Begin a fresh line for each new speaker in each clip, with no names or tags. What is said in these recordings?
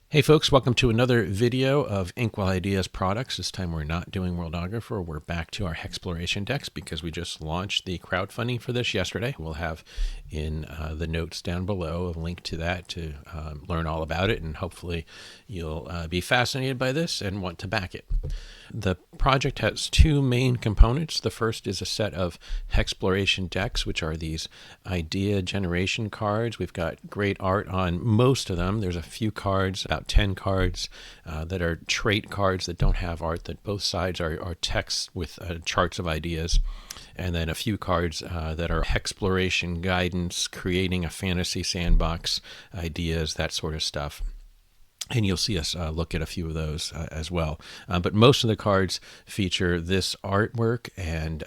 Hey folks, welcome to another video of Inkwell Ideas products. This time we're not doing Worldographer. We're back to our Hexploration decks because we just launched the crowdfunding for this yesterday. We'll have in the notes down below a link to that to learn all about it, and hopefully you'll be fascinated by this and want to back it. The project has two main components. The first is a set of Hexploration decks, which are these idea generation cards. We've got great art on most of them. There's a few cards, about 10 cards, that are trait cards that don't have art, that both sides are text with charts of ideas. And then a few cards that are exploration guidance, creating a fantasy sandbox, ideas, that sort of stuff. And you'll see us look at a few of those as well. But most of the cards feature this artwork and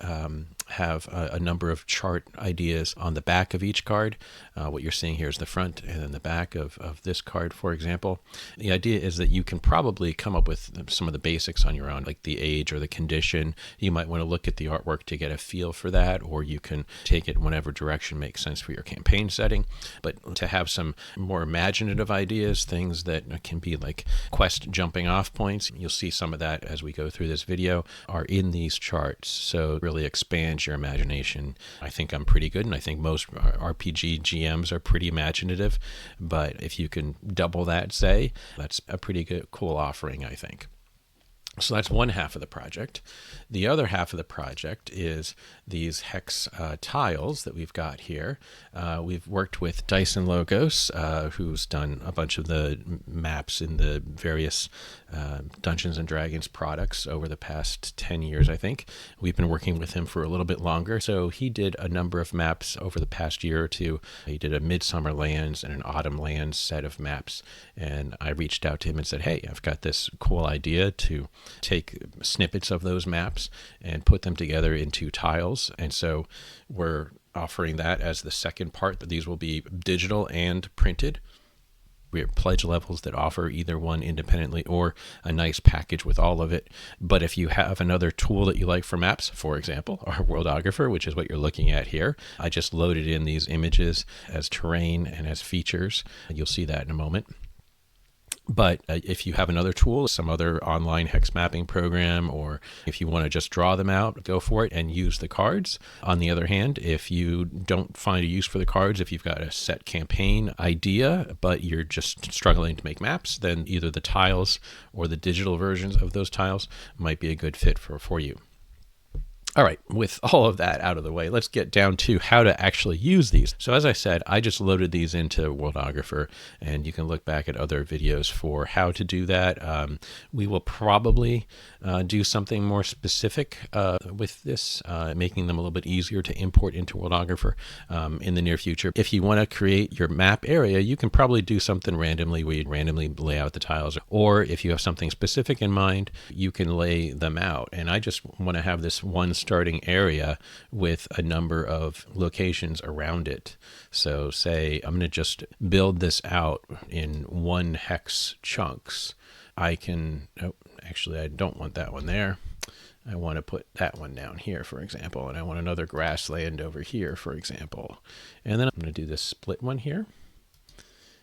have a number of chart ideas on the back of each card. What you're seeing here is the front and then the back of this card, for example. The idea is that you can probably come up with some of the basics on your own, like the age or the condition. You might want to look at the artwork to get a feel for that, or you can take it whatever direction makes sense for your campaign setting. But to have some more imaginative ideas, things that can be like quest jumping off points, you'll see some of that as we go through this video, are in these charts. So it really expands your imagination. I think I'm pretty good, and I think most RPG GMs are pretty imaginative, but if you can double that, say, that's a pretty good, cool offering, I think. So that's one half of the project. The other half of the project is these hex tiles that we've got here. We've worked with Dyson Logos, who's done a bunch of the maps in the various Dungeons and Dragons products over the past 10 years, I think. We've been working with him for a little bit longer. So he did a number of maps over the past year or two. He did a Midsummer Lands and an Autumn Lands set of maps. And I reached out to him and said, hey, I've got this cool idea to take snippets of those maps and put them together into tiles. And so we're offering that as the second part. These will be digital and printed. We have pledge levels that offer either one independently or a nice package with all of it. But if you have another tool that you like for maps, for example, our Worldographer, which is what you're looking at here, I just loaded in these images as terrain and as features. You'll see that in a moment. But if you have another tool, some other online hex mapping program, or if you want to just draw them out, go for it and use the cards. On the other hand, if you don't find a use for the cards, if you've got a set campaign idea, but you're just struggling to make maps, then either the tiles or the digital versions of those tiles might be a good fit for you. All right, with all of that out of the way, let's get down to how to actually use these. So as I said, I just loaded these into Worldographer, and you can look back at other videos for how to do that. We will probably do something more specific with this, making them a little bit easier to import into Worldographer in the near future. If you want to create your map area, you can probably do something randomly where you randomly lay out the tiles, or if you have something specific in mind, you can lay them out. And I just want to have this one starting area with a number of locations around it. So say I'm going to just build this out in one hex chunks. I can, oh, actually I don't want that one there. I want to put that one down here, for example, and I want another grassland over here, for example. And then I'm going to do this split one here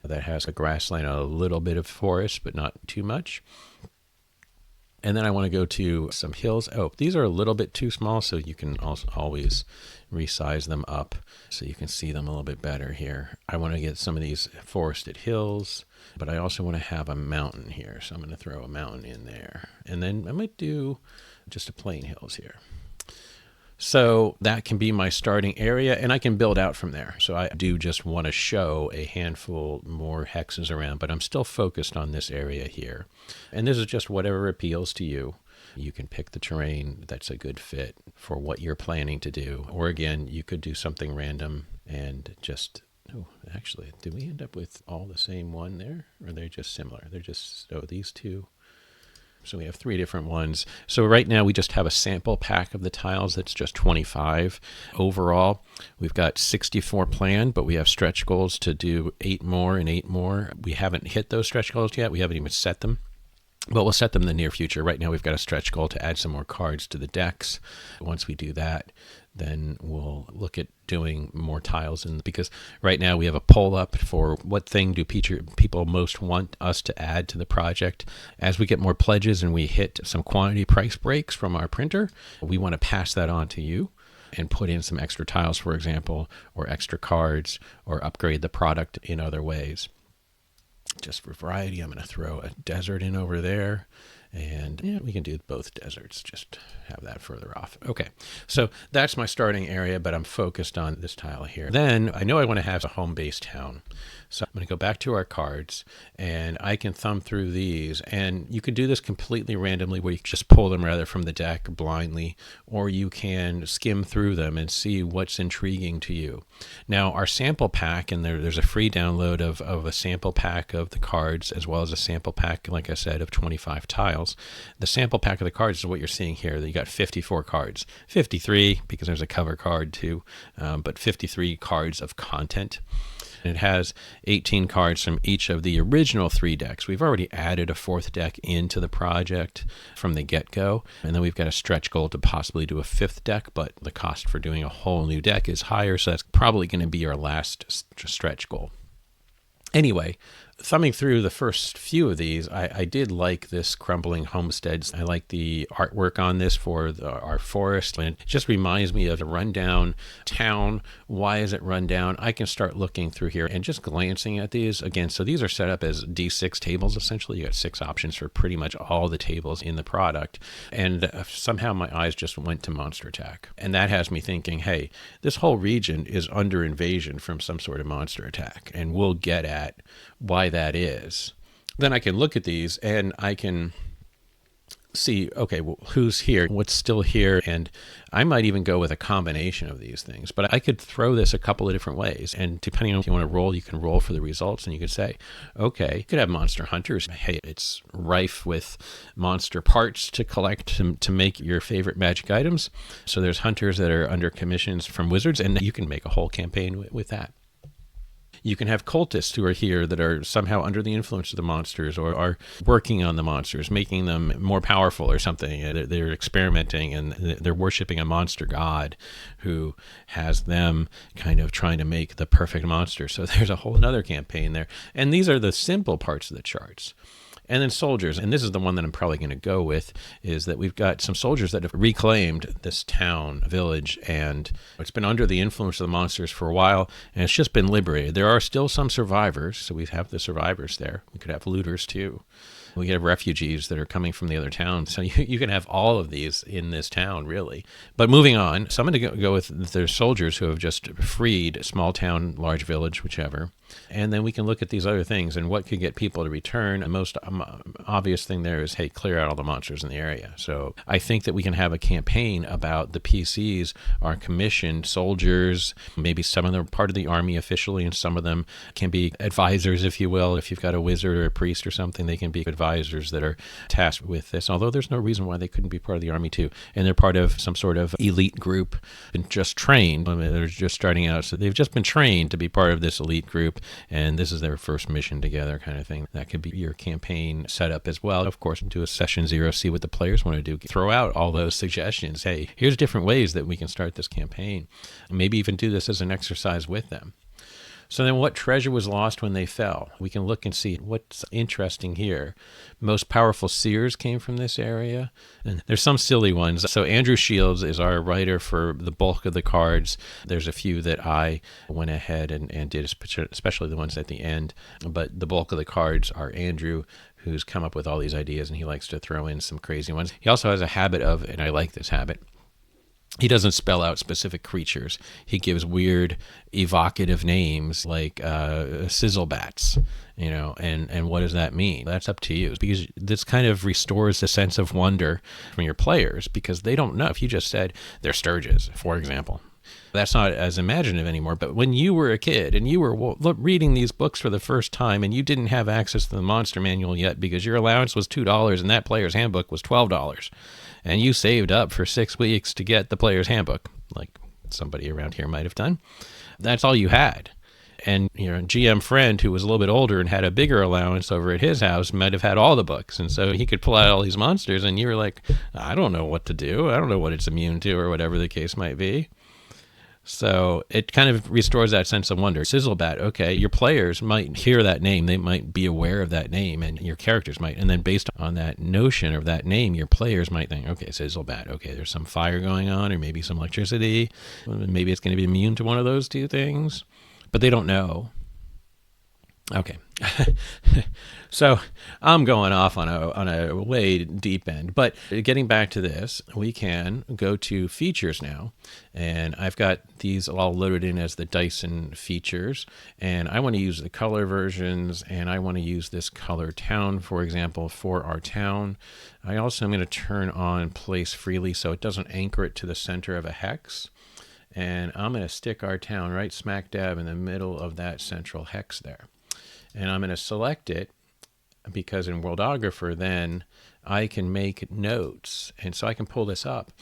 that has a grassland, a little bit of forest, but not too much. And then I want to go to some hills. Oh, these are a little bit too small, so you can also always resize them up so you can see them a little bit better here. I want to get some of these forested hills, but I also want to have a mountain here. So I'm going to throw a mountain in there. And then I might do just a plain hills here. So that can be my starting area, and I can build out from there. So I do just want to show a handful more hexes around, but I'm still focused on this area here. And this is just whatever appeals to you. You can pick the terrain that's a good fit for what you're planning to do. Or again, you could do something random and just, oh, actually, did we end up with all the same one there? Or are they just similar? They're just, oh, these two. So we have 3 different ones. So right now we just have a sample pack of the tiles that's just 25 overall. We've got 64 planned, but we have stretch goals to do 8 more and 8 more. We haven't hit those stretch goals yet. We haven't even set them. but we'll set them in the near future. Right now, we've got a stretch goal to add some more cards to the decks. Once we do that, then we'll look at doing more tiles. Because right now we have a poll up for what thing do people most want us to add to the project. As we get more pledges and we hit some quantity price breaks from our printer, we want to pass that on to you and put in some extra tiles, for example, or extra cards, or upgrade the product in other ways. Just for variety, I'm going to throw a desert in over there. And yeah, we can do both deserts, just have that further off. Okay, so that's my starting area, but I'm focused on this tile here. Then I know I want to have a home-based town. So I'm going to go back to our cards, and I can thumb through these. And you could do this completely randomly, where you just pull them rather from the deck blindly, or you can skim through them and see what's intriguing to you. Now, our sample pack, and there's a free download of a sample pack of the cards, as well as a sample pack, like I said, of 25 tiles. The sample pack of the cards is what you're seeing here. You got 54 cards, 53 because there's a cover card too, but 53 cards of content. It has 18 cards from each of the original 3 decks. We've already added a 4th deck into the project from the get-go, and then we've got a stretch goal to possibly do a 5th deck, but the cost for doing a whole new deck is higher, so that's probably going to be our last stretch goal. Anyway, thumbing through the first few of these, I did like this Crumbling Homesteads. I like the artwork on this for our forest. And it just reminds me of a rundown town. Why is it run down? I can start looking through here and just glancing at these. Again, so these are set up as D6 tables, essentially. You got 6 options for pretty much all the tables in the product. And somehow my eyes just went to Monster Attack. And that has me thinking, hey, this whole region is under invasion from some sort of monster attack. And we'll get at why that is. Then I can look at these and I can see, okay, well, who's here, what's still here, and I might even go with a combination of these things. But I could throw this a couple of different ways, and depending on if you want to roll, you can roll for the results, and you could say, okay, you could have monster hunters. Hey, it's rife with monster parts to collect to make your favorite magic items. So there's hunters that are under commissions from wizards, and you can make a whole campaign with that. You can have cultists who are here that are somehow under the influence of the monsters, or are working on the monsters, making them more powerful or something. They're experimenting, and they're worshiping a monster god who has them kind of trying to make the perfect monster. So there's a whole other campaign there. And these are the simple parts of the charts. And then soldiers, and this is the one that I'm probably going to go with, is that we've got some soldiers that have reclaimed this town, village, and it's been under the influence of the monsters for a while, and it's just been liberated. There are still some survivors, so we have the survivors there. We could have looters too. We have refugees that are coming from the other towns. So you can have all of these in this town, really. But moving on, so I'm going to go with there's soldiers who have just freed small town, large village, whichever. And then we can look at these other things and what could get people to return. The most obvious thing there is, hey, clear out all the monsters in the area. So I think that we can have a campaign about the PCs are commissioned soldiers. Maybe some of them are part of the army officially, and some of them can be advisors, if you will. If you've got a wizard or a priest or something, they can be advisors that are tasked with this, although there's no reason why they couldn't be part of the army too. And they're part of some sort of elite group and just trained. I mean, they're just starting out, so they've just been trained to be part of this elite group, and this is their first mission together kind of thing. That could be your campaign setup as well. Of course, do a session 0, see what the players want to do. Throw out all those suggestions. Hey, here's different ways that we can start this campaign. Maybe even do this as an exercise with them. So then what treasure was lost when they fell? We can look and see what's interesting here. Most powerful seers came from this area. And there's some silly ones. So Andrew Shields is our writer for the bulk of the cards. There's a few that I went ahead and did, especially the ones at the end. But the bulk of the cards are Andrew, who's come up with all these ideas, and he likes to throw in some crazy ones. He also has a habit of, and I like this habit, he doesn't spell out specific creatures. He gives weird, evocative names like sizzlebats, and what does that mean? That's up to you, because this kind of restores the sense of wonder from your players, because they don't know. If you just said they're sturges, for example, that's not as imaginative anymore. But when you were a kid and you were reading these books for the first time, and you didn't have access to the monster manual yet because your allowance was $2 and that player's handbook was $12, and you saved up for 6 weeks to get the player's handbook, like somebody around here might have done, that's all you had. And GM friend who was a little bit older and had a bigger allowance over at his house might have had all the books, and so he could pull out all these monsters, and you were like, I don't know what to do. I don't know what it's immune to, or whatever the case might be. So it kind of restores that sense of wonder. Sizzlebat, okay, your players might hear that name. They might be aware of that name, and your characters might. And then based on that notion of that name, your players might think, okay, Sizzlebat, okay, there's some fire going on, or maybe some electricity. Maybe it's going to be immune to one of those two things. But they don't know. Okay. So I'm going off on a way deep end, but getting back to this, we can go to features now, and I've got these all loaded in as the Dyson features, and I want to use the color versions, and I want to use this color town, for example, for our town. I also am going to turn on place freely so it doesn't anchor it to the center of a hex, and I'm going to stick our town right smack dab in the middle of that central hex there. And I'm going to select it because in Worldographer, then I can make notes. And so I can pull this up.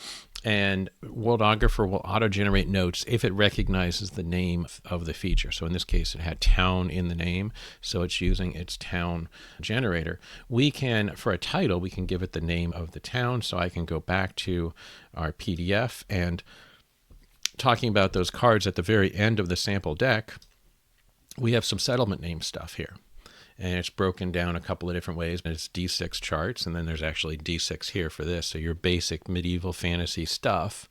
And Worldographer will auto-generate notes if it recognizes the name of the feature. So in this case, it had town in the name, so it's using its town generator. We can, for a title, we can give it the name of the town. So I can go back to our PDF, and talking about those cards at the very end of the sample deck, we have some settlement name stuff here, and it's broken down a couple of different ways. It's D6 charts, and then there's actually D6 here for this. So your basic medieval fantasy stuff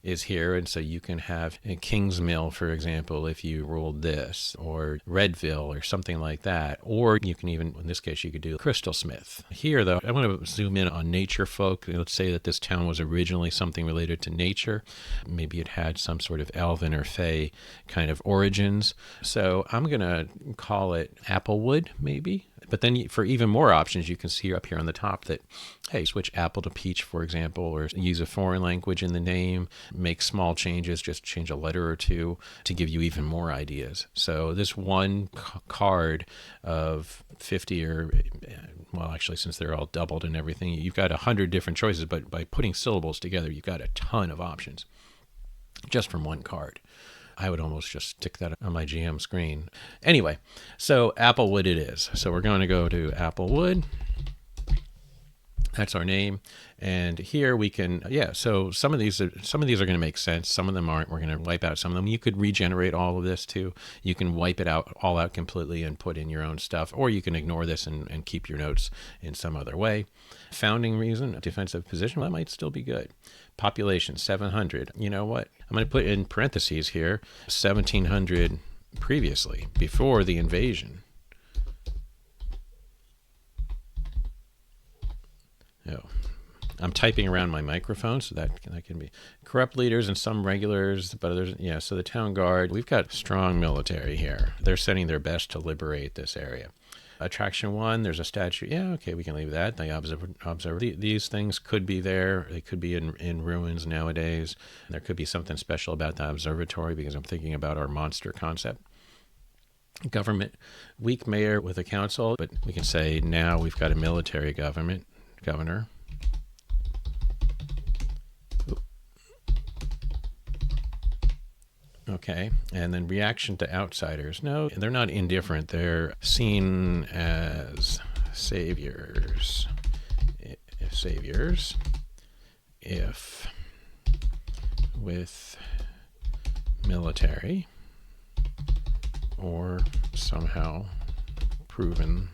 is here, and so you can have a Kingsmill, for example, if you rolled this, or Redville, or something like that. Or you can even, in this case, you could do Crystal Smith. Here, though, I want to zoom in on nature folk. Let's say that this town was originally something related to nature. Maybe it had some sort of elven or fey kind of origins. So I'm going to call it Applewood, maybe. But then for even more options, you can see up here on the top that, hey, switch apple to peach, for example, or use a foreign language in the name, make small changes, just change a letter or two to give you even more ideas. So this one card of 50 or, well, actually, since they're all doubled and everything, you've got 100 different choices, but by putting syllables together, you've got a ton of options just from one card. I would almost just stick that on my GM screen. Anyway, so Applewood it is. So we're going to go to Applewood. That's our name. And here we can, so some of these are going to make sense. Some of them aren't. We're going to wipe out some of them. You could regenerate all of this too. You can wipe it all out completely and put in your own stuff, or you can ignore this and keep your notes in some other way. Founding reason, defensive position, well, that might still be good. Population, 700. You know what? I'm going to put in parentheses here, 1700 previously, before the invasion. Oh, I'm typing around my microphone, so that can be corrupt leaders and some regulars, but there's, so the town guard, we've got strong military here. They're sending their best to liberate this area. Attraction 1, there's a statue. Yeah, okay, we can leave that. The observer. These things could be there. They could be in ruins nowadays. There could be something special about the observatory because I'm thinking about our monster concept. Government, weak mayor with a council, but we can say now we've got a military governor. Okay, and then reaction to outsiders. No, they're not indifferent. They're seen as saviors. If with military or somehow proven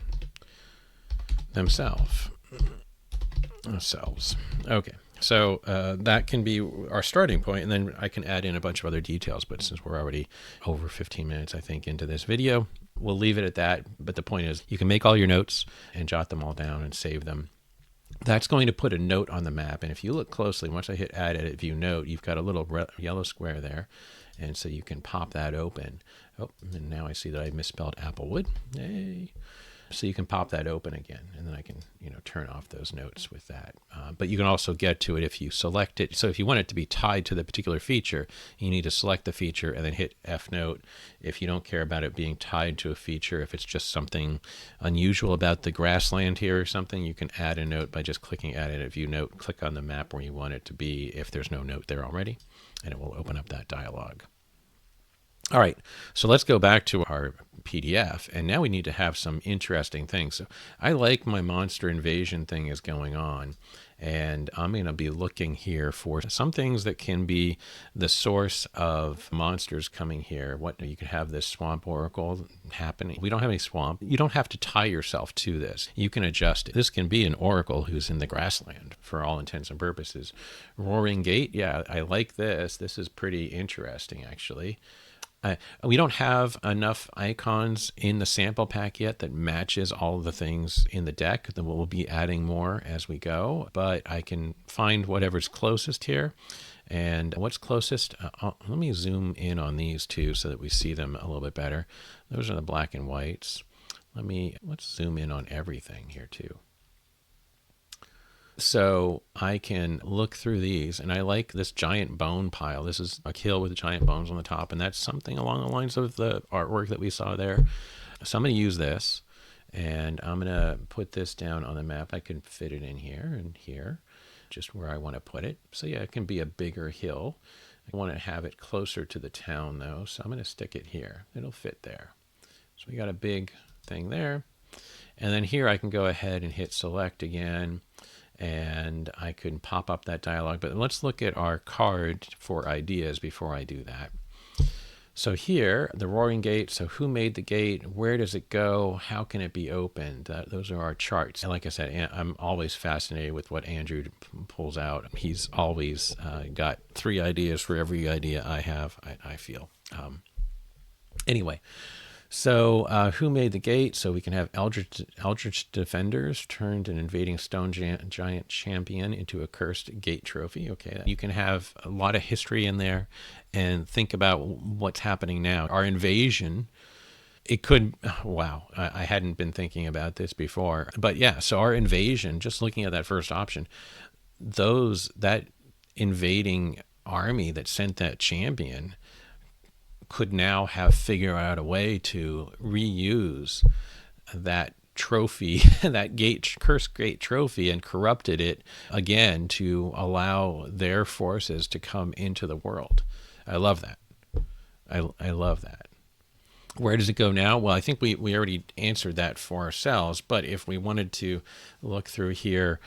themselves. Okay. So that can be our starting point, and then I can add in a bunch of other details, but since we're already over 15 minutes, I think, into this video, we'll leave it at that. But the point is, you can make all your notes and jot them all down and save them. That's going to put a note on the map, and if you look closely, once I hit Add, Edit, View, Note, you've got a little yellow square there, and so you can pop that open. Oh, and now I see that I misspelled Applewood. Yay! So you can pop that open again, and then I can, turn off those notes with that. But you can also get to it if you select it. So if you want it to be tied to the particular feature, you need to select the feature and then hit F note. If you don't care about it being tied to a feature, if it's just something unusual about the grassland here or something, you can add a note by just clicking Add, Edit, View, Note. Click on the map where you want it to be if there's no note there already, and it will open up that dialog. All right, so let's go back to our PDF, and now we need to have some interesting things. So I like my monster invasion thing is going on, and I'm going to be looking here for some things that can be the source of monsters coming here. What you could have this swamp oracle happening. We don't have any swamp. You don't have to tie yourself to this. You can adjust it. This can be an oracle who's in the grassland for all intents and purposes. Roaring Gate, yeah, I like this. This is pretty interesting, actually. We don't have enough icons in the sample pack yet that matches all the things in the deck. Then we'll be adding more as we go, but I can find whatever's closest here. And what's closest, let me zoom in on these two so that we see them a little bit better. Those are the black and whites. Let's zoom in on everything here too. So I can look through these, and I like this giant bone pile. This is a hill with giant bones on the top, and that's something along the lines of the artwork that we saw there. So I'm going to use this, and I'm going to put this down on the map. I can fit it in here and here, just where I want to put it. So yeah, it can be a bigger hill. I want to have it closer to the town, though, so I'm going to stick it here. It'll fit there. So we got a big thing there. And then here I can go ahead and hit select again, and I can pop up that dialog. But let's look at our card for ideas before I do that. So here, the Roaring Gate. So who made the gate? Where does it go? How can it be opened? Those are our charts. And like I said, I'm always fascinated with what Andrew pulls out. He's always got 3 ideas for every idea I have, I feel. Anyway. So who made the gate? So we can have Eldritch Defenders turned an invading stone giant champion into a cursed gate trophy. Okay, you can have a lot of history in there and think about what's happening now. Our invasion, it could, wow, I hadn't been thinking about this before. But yeah, so our invasion, just looking at that first option, that invading army that sent that champion could now have figured out a way to reuse that trophy, that cursed gate trophy, and corrupted it again to allow their forces to come into the world. I love that. I love that. Where does it go now? Well, I think we already answered that for ourselves, but if we wanted to look through here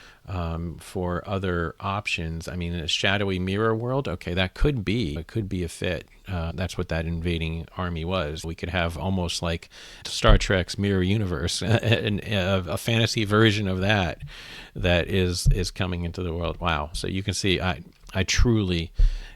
for other options, I mean, a shadowy mirror world, okay, it could be a fit. That's what that invading army was. We could have almost like Star Trek's Mirror Universe, a fantasy version of that is coming into the world. Wow. So you can see I truly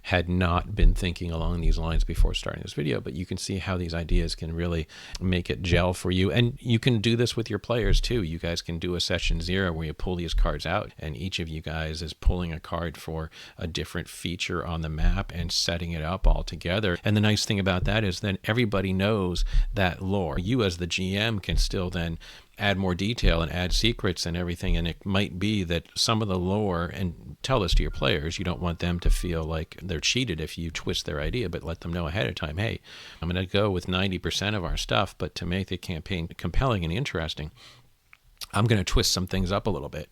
had not been thinking along these lines before starting this video, but you can see how these ideas can really make it gel for you. And you can do this with your players too. You guys can do a session 0 where you pull these cards out, and each of you guys is pulling a card for a different feature on the map and setting it up all together. And the nice thing about that is then everybody knows that lore. You as the GM can still then add more detail and add secrets and everything, and it might be that some of the lore, and tell this to your players, you don't want them to feel like they're cheated if you twist their idea, but let them know ahead of time, hey, I'm going to go with 90% of our stuff, but to make the campaign compelling and interesting, I'm going to twist some things up a little bit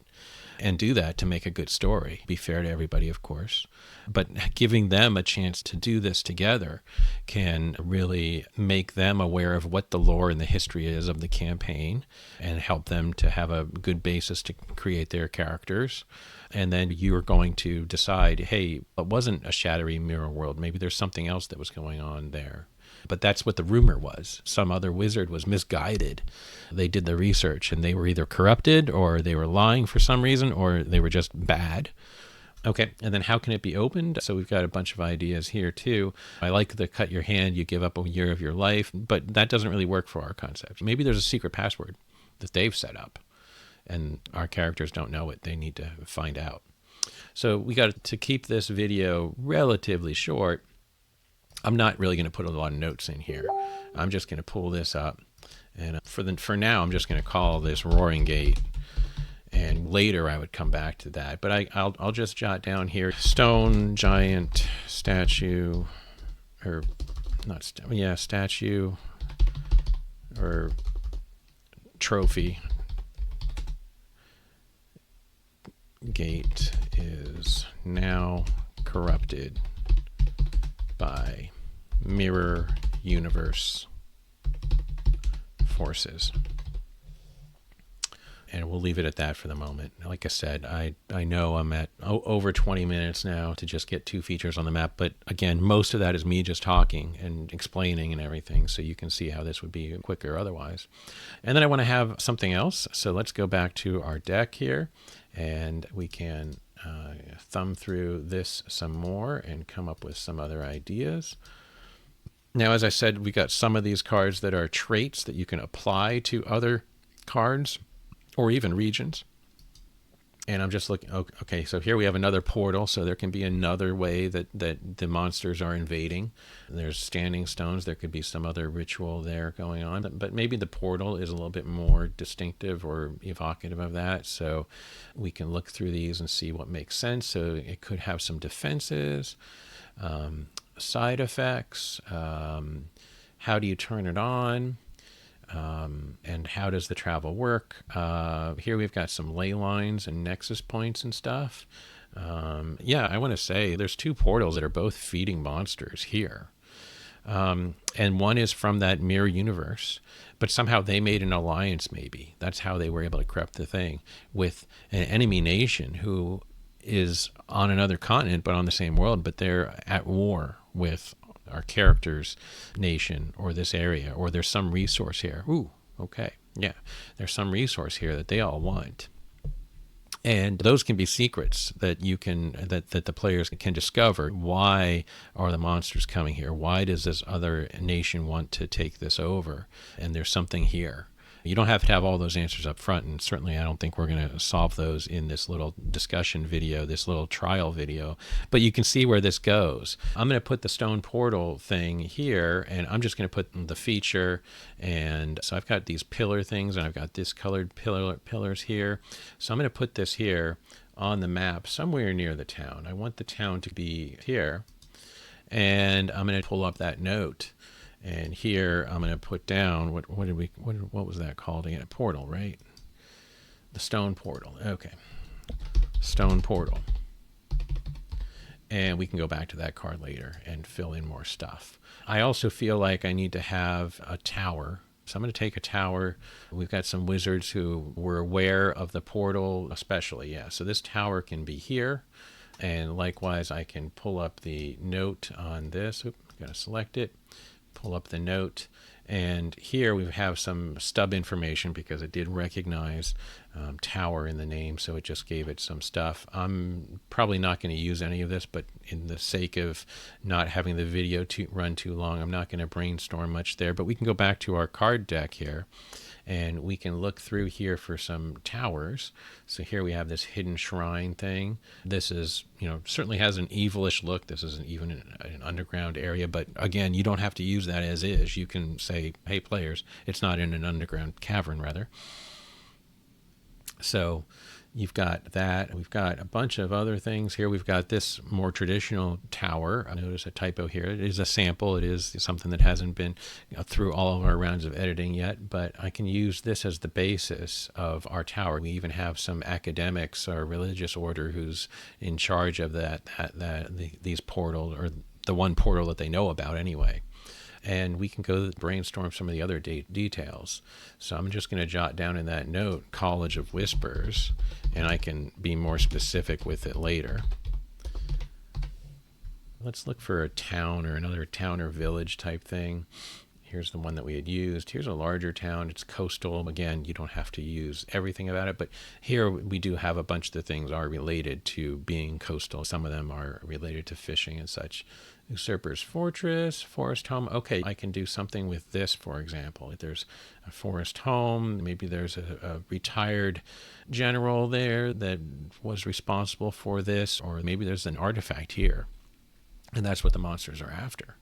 and do that to make a good story. Be fair to everybody, of course, but giving them a chance to do this together can really make them aware of what the lore and the history is of the campaign and help them to have a good basis to create their characters. And then you're going to decide, hey, it wasn't a shadowy mirror world. Maybe there's something else that was going on there. But that's what the rumor was. Some other wizard was misguided. They did the research and they were either corrupted or they were lying for some reason or they were just bad. Okay, and then how can it be opened? So we've got a bunch of ideas here too. I like the cut your hand, you give up a year of your life, but that doesn't really work for our concept. Maybe there's a secret password that they've set up and our characters don't know it. They need to find out. So we got to keep this video relatively short. I'm not really going to put a lot of notes in here. I'm just going to pull this up. And for now, I'm just going to call this Roaring Gate. And later I would come back to that. But I'll just jot down here, stone giant statue, or not, statue or trophy. Gate is now corrupted by Mirror universe forces. And we'll leave it at that for the moment. Like I said, I know I'm at over 20 minutes now to just get 2 features on the map. But again, most of that is me just talking and explaining and everything. So you can see how this would be quicker otherwise. And then I want to have something else. So let's go back to our deck here. And we can thumb through this some more and come up with some other ideas. Now, as I said, we got some of these cards that are traits that you can apply to other cards or even regions. And I'm just looking, okay, so here we have another portal, so there can be another way that the monsters are invading. There's standing stones, there could be some other ritual there going on, but maybe the portal is a little bit more distinctive or evocative of that, so we can look through these and see what makes sense. So it could have some defenses, side effects, how do you turn it on? And how does the travel work? Here we've got some ley lines and nexus points and stuff. Yeah, I want to say there's 2 portals that are both feeding monsters here. And one is from that mirror universe, but somehow they made an alliance maybe. That's how they were able to corrupt the thing with an enemy nation who is on another continent but on the same world, but they're at war with our character's nation or this area, or there's some resource here. Ooh, okay. Yeah, there's some resource here that they all want. And those can be secrets that you can, that the players can discover. Why are the monsters coming here? Why does this other nation want to take this over? And there's something here. You don't have to have all those answers up front, and certainly I don't think we're going to solve those in this little discussion video, this little trial video, but you can see where this goes. I'm going to put the stone portal thing here, and I'm just going to put the feature, and so I've got these pillar things, and I've got this colored pillars here. So I'm going to put this here on the map somewhere near the town. I want the town to be here, and I'm going to pull up that note. And here I'm going to put down, what was that called again? A portal, right? The stone portal. Okay. Stone portal. And we can go back to that card later and fill in more stuff. I also feel like I need to have a tower. So I'm going to take a tower. We've got some wizards who were aware of the portal, especially. Yeah. So this tower can be here. And likewise, I can pull up the note on this. Oops, got to select it. Pull up the note, and here we have some stub information because it did recognize tower in the name, so it just gave it some stuff. I'm probably not going to use any of this, but in the sake of not having the video run too long, I'm not going to brainstorm much there. But we can go back to our card deck here, and we can look through here for some towers. So here we have this hidden shrine thing. This is, certainly has an evilish look. This isn't even an underground area, but again, you don't have to use that as is. You can say, hey players, it's not in an underground cavern rather. So you've got that. We've got a bunch of other things here. We've got this more traditional tower. I notice a typo here. It is a sample. It is something that hasn't been through all of our rounds of editing yet, but I can use this as the basis of our tower. We even have some academics or religious order who's in charge of these portals, or the one portal that they know about anyway. And we can go brainstorm some of the other details. So I'm just going to jot down in that note, College of Whispers, and I can be more specific with it later. Let's look for a town or another town or village type thing. Here's the one that we had used. Here's a larger town. It's coastal. Again, you don't have to use everything about it, but here we do have a bunch of the things are related to being coastal. Some of them are related to fishing and such. Usurper's Fortress, Forest Home. Okay, I can do something with this, for example. If there's a forest home, maybe there's a retired general there that was responsible for this, or maybe there's an artifact here, and that's what the monsters are after.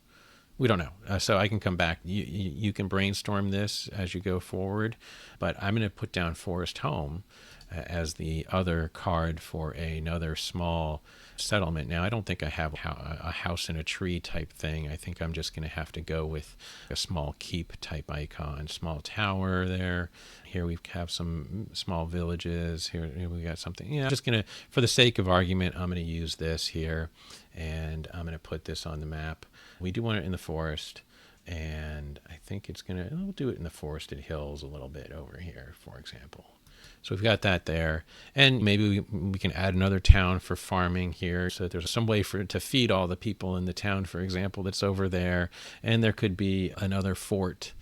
We don't know. So I can come back. You can brainstorm this as you go forward, but I'm going to put down Forest Home as the other card for another small settlement. Now, I don't think I have a house in a tree type thing. I think I'm just going to have to go with a small keep type icon, small tower there. Here we have some small villages. Here we got something. Just going to, for the sake of argument, I'm going to use this here, and I'm going to put this on the map. We do want it in the forest. And I think we'll do it in the forested hills a little bit over here, for example. So we've got that there. And maybe we can add another town for farming here. So there's some way to feed all the people in the town, for example, that's over there. And there could be another fort.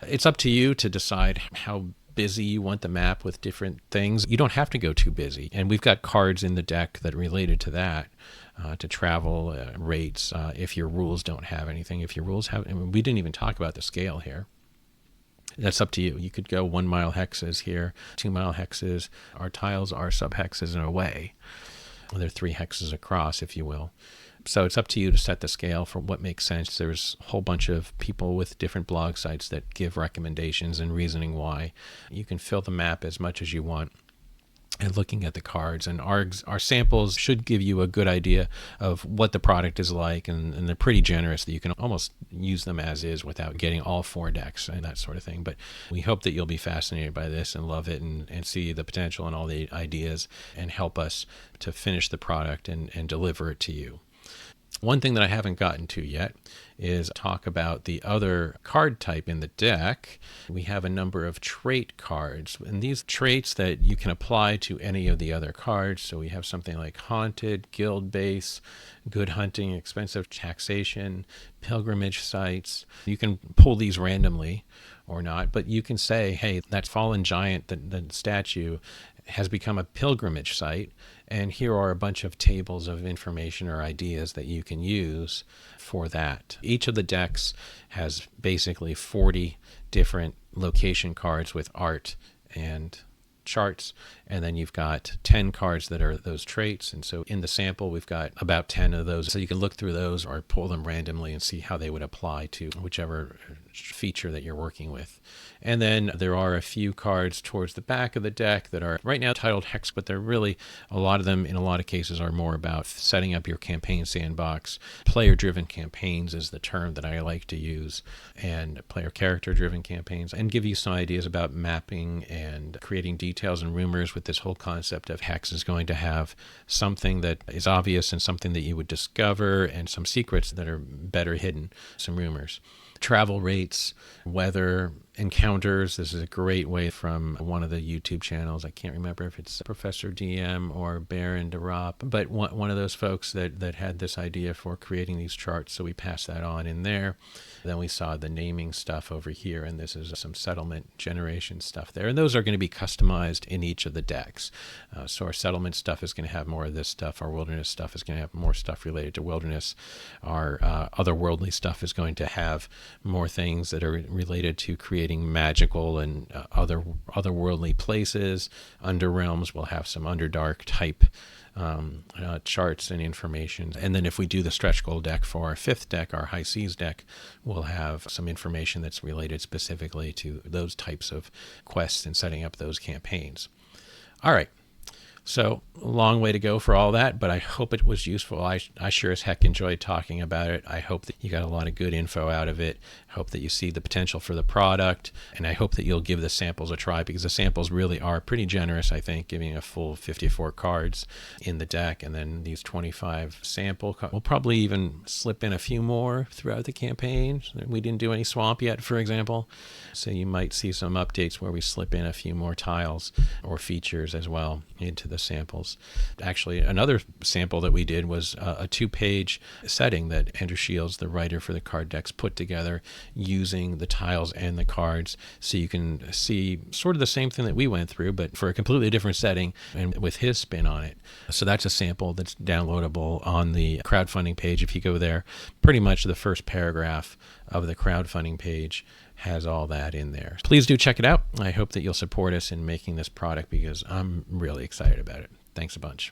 It's up to you to decide how busy you want the map with different things. You don't have to go too busy. And we've got cards in the deck that are related to that, to travel rates, if your rules don't have anything. If your rules have, I mean, we didn't even talk about the scale here. That's up to you. You could go 1 mile hexes here, 2 mile hexes. Our tiles are sub-hexes in a way. They're 3 hexes across, if you will. So it's up to you to set the scale for what makes sense. There's a whole bunch of people with different blog sites that give recommendations and reasoning why. You can fill the map as much as you want. And looking at the cards, and our samples should give you a good idea of what the product is like, and they're pretty generous that you can almost use them as is without getting all 4 decks and that sort of thing. But we hope that you'll be fascinated by this and love it, and see the potential in all the ideas, and help us to finish the product and deliver it to you. One thing that I haven't gotten to yet is talk about the other card type in the deck. We have a number of trait cards, and these traits that you can apply to any of the other cards. So we have something like Haunted, Guild Base, Good Hunting, Expensive Taxation, Pilgrimage Sites. You can pull these randomly or not, but you can say, hey, that fallen giant, the statue, has become a pilgrimage site, and here are a bunch of tables of information or ideas that you can use for that. Each of the decks has basically 40 different location cards with art and charts, and then you've got 10 cards that are those traits. And so in the sample we've got about 10 of those, so you can look through those or pull them randomly and see how they would apply to whichever feature that you're working with. And then there are a few cards towards the back of the deck that are right now titled Hex, but they're really, a lot of them in a lot of cases are more about setting up your campaign sandbox. Player-driven campaigns is the term that I like to use, and player character-driven campaigns, and give you some ideas about mapping and creating details and rumors. With this whole concept of Hex is going to have something that is obvious and something that you would discover, and some secrets that are better hidden, some rumors. Travel rates, weather, encounters. This is a great way from one of the YouTube channels. I can't remember if it's Professor DM or Baron DeRop, but one of those folks that had this idea for creating these charts. So we passed that on in there. Then we saw the naming stuff over here, and this is some settlement generation stuff there. And those are going to be customized in each of the decks. So our settlement stuff is going to have more of this stuff. Our wilderness stuff is going to have more stuff related to wilderness. Our otherworldly stuff is going to have more things that are related to creating magical and otherworldly places. Underrealms will have some Underdark type charts and information. And then if we do the stretch goal deck for our 5th deck, our High Seas deck, we'll have some information that's related specifically to those types of quests and setting up those campaigns. All right. So a long way to go for all that, but I hope it was useful. I sure as heck enjoyed talking about it. I hope that you got a lot of good info out of it. I hope that you see the potential for the product, and I hope that you'll give the samples a try, because the samples really are pretty generous, I think, giving a full 54 cards in the deck, and then these 25 sample cards. We'll probably even slip in a few more throughout the campaign. We didn't do any swamp yet, for example, so you might see some updates where we slip in a few more tiles or features as well into the samples. Actually, another sample that we did was a 2-page setting that Andrew Shields, the writer for the card decks, put together using the tiles and the cards, so you can see sort of the same thing that we went through, but for a completely different setting and with his spin on it. So that's a sample that's downloadable on the crowdfunding page. If you go there, pretty much the first paragraph of the crowdfunding page has all that in there. Please do check it out. I hope that you'll support us in making this product, because I'm really excited about it. Thanks a bunch.